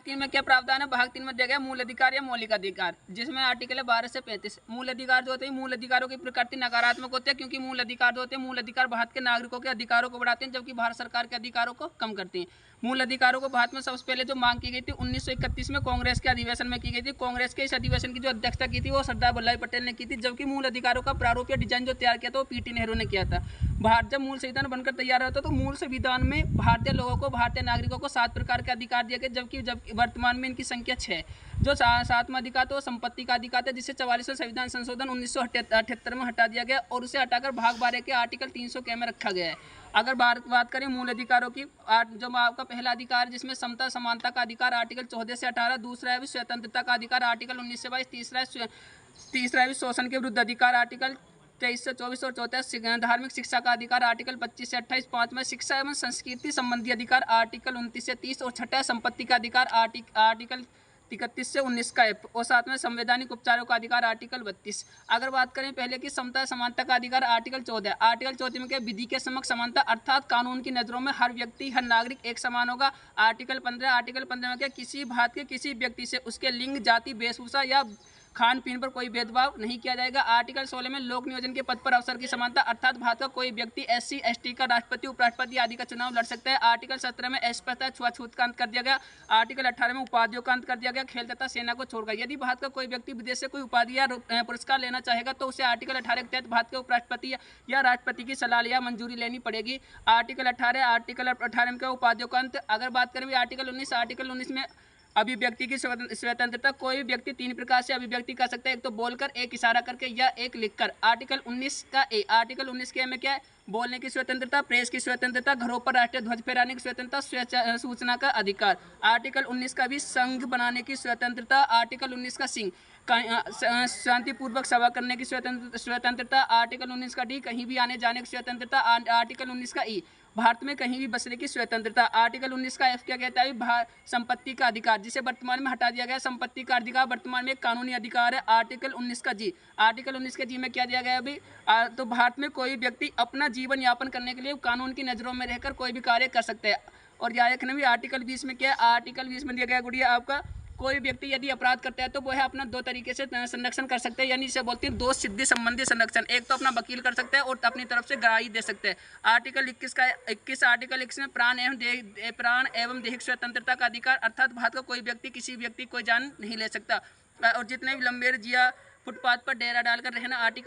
3 में क्या प्रावधान है? भाग 3 में दिया गया मूल अधिकार या मौलिक अधिकार, जिसमें आर्टिकल है 12 से 35। मूल अधिकार जो होते हैं, मूल अधिकारों की प्रकृति नकारात्मक होती है, क्योंकि मूल अधिकार जो होते हैं, मूल अधिकार भारत के नागरिकों के अधिकारों को बढ़ाते हैं, जबकि भारत सरकार के अधिकारों को कम करते हैं। मूल अधिकारों को भारत में सबसे पहले जो मांग की गई थी 1931 में कांग्रेस के अधिवेशन में की गई थी। कांग्रेस के इस अधिवेशन की जो अध्यक्षता की थी वो सरदार वल्लभ भाई पटेल ने की थी, जबकि मूल अधिकारों का प्रारूप या डिजाइन जो तैयार किया था वो पीटी नेहरू ने किया था। भारत जब मूल संविधान बनकर तैयार होता तो मूल संविधान में भारतीय लोगों को, भारतीय नागरिकों को 7 प्रकार के अधिकार दिए गए, जबकि वर्तमान में इनकी संख्या 6। जो 7वां अधिकार तो संपत्ति का अधिकार है, जिसे 44वें संविधान संशोधन 1978 में हटा दिया गया और उसे हटाकर भाग 12 के आर्टिकल 300 के में रखा गया है। अगर बात करें मूल अधिकारों की, जो आपका पहला अधिकार जिसमें समता समानता का अधिकार आर्टिकल 14 से 18, दूसरा है स्वतंत्रता का अधिकार आर्टिकल 19 से 22, तीसरा है शोषण के विरुद्ध अधिकार आर्टिकल 23 से 24 और चौथा धार्मिक शिक्षा का अधिकार आर्टिकल 25 से 28, पांचवा शिक्षा एवं संस्कृति संबंधी अधिकार आर्टिकल 29 से 30 और छठा संपत्ति का अधिकार आर्टिकल 31 से 19 का है और साथ में संवैधानिक उपचारों का अधिकार आर्टिकल 32। अगर बात करें पहले की समता समानता का अधिकार आर्टिकल 14, आर्टिकल 14 में क्या, विधि के समक्ष समानता, अर्थात कानून की नजरों में हर व्यक्ति, हर नागरिक एक समान होगा। आर्टिकल 15 में क्या, किसी भारत के किसी व्यक्ति से उसके लिंग, जाति, वेशभूषा या खान पीन पर कोई भेदभाव नहीं किया जाएगा। आर्टिकल 16 में लोक नियोजन के पद पर अवसर की समानता, अर्थात भारत का कोई व्यक्ति SC ST का राष्ट्रपति, उपराष्ट्रपति आदि का चुनाव लड़ सकता है। आर्टिकल 17 में अस्पृश्यता छुआछूत का अंत कर दिया गया। आर्टिकल 18 में उपाधियों का अंत कर दिया गया, खेल तथा सेना को छोड़कर। यदि भारत का कोई व्यक्ति विदेश से कोई उपाधि या पुरस्कार लेना चाहेगा तो उसे आर्टिकल 18 के तहत भारत के उपराष्ट्रपति या राष्ट्रपति की सलाह या मंजूरी लेनी पड़ेगी। आर्टिकल 18 में क्या, उपाधियों का अंत। अगर बात करें आर्टिकल 19 में अभिव्यक्ति की स्वतंत्रता, कोई व्यक्ति 3 प्रकार से अभिव्यक्ति कर सकता है, एक तो बोलकर, एक इशारा करके या एक लिखकर। आर्टिकल 19 का ए, आर्टिकल 19 के में क्या है, बोलने की स्वतंत्रता, प्रेस की स्वतंत्रता, घरों पर राष्ट्रीय ध्वज फहराने की स्वतंत्रता, सूचना का अधिकार। आर्टिकल 19 का भी संघ बनाने की स्वतंत्रता। आर्टिकल 19 का सिंह, शांतिपूर्वक सभा करने की स्वतंत्रता। आर्टिकल 19 का डी, कहीं भी आने जाने की स्वतंत्रता। आर्टिकल 19 का ई, भारत में कहीं भी बसने की स्वतंत्रता। आर्टिकल 19 का एफ क्या कहता है, संपत्ति का अधिकार, जिसे वर्तमान में हटा दिया गया। संपत्ति का अधिकार वर्तमान में एक कानूनी अधिकार है। आर्टिकल 19 का जी, आर्टिकल 19 के जी में क्या दिया गया अभी, तो भारत में कोई व्यक्ति अपना जीवन यापन करने के लिए कानून की नजरों में रहकर कोई भी कार्य कर सकते हैं। और याद भी आर्टिकल 20 में क्या है, आर्टिकल 20 में दिया गया गुड़िया आपका, कोई व्यक्ति यदि अपराध करता है तो वो है अपना 2 तरीके से संरक्षण कर सकते हैं, यानी इसे बोलते हैं दोष सिद्धि संबंधी संरक्षण। एक तो अपना वकील कर सकते हैं और अपनी तरफ से गवाही दे सकते हैं। आर्टिकल 21 आर्टिकल 21 में प्राण एवं दैहिक स्वतंत्रता का अधिकार, अर्थात भारत का कोई व्यक्ति किसी व्यक्ति कोई जान नहीं ले सकता और जितने भी लंबे जिया फुटपाथ पर डेरा डालकर रहना। आर्टिकल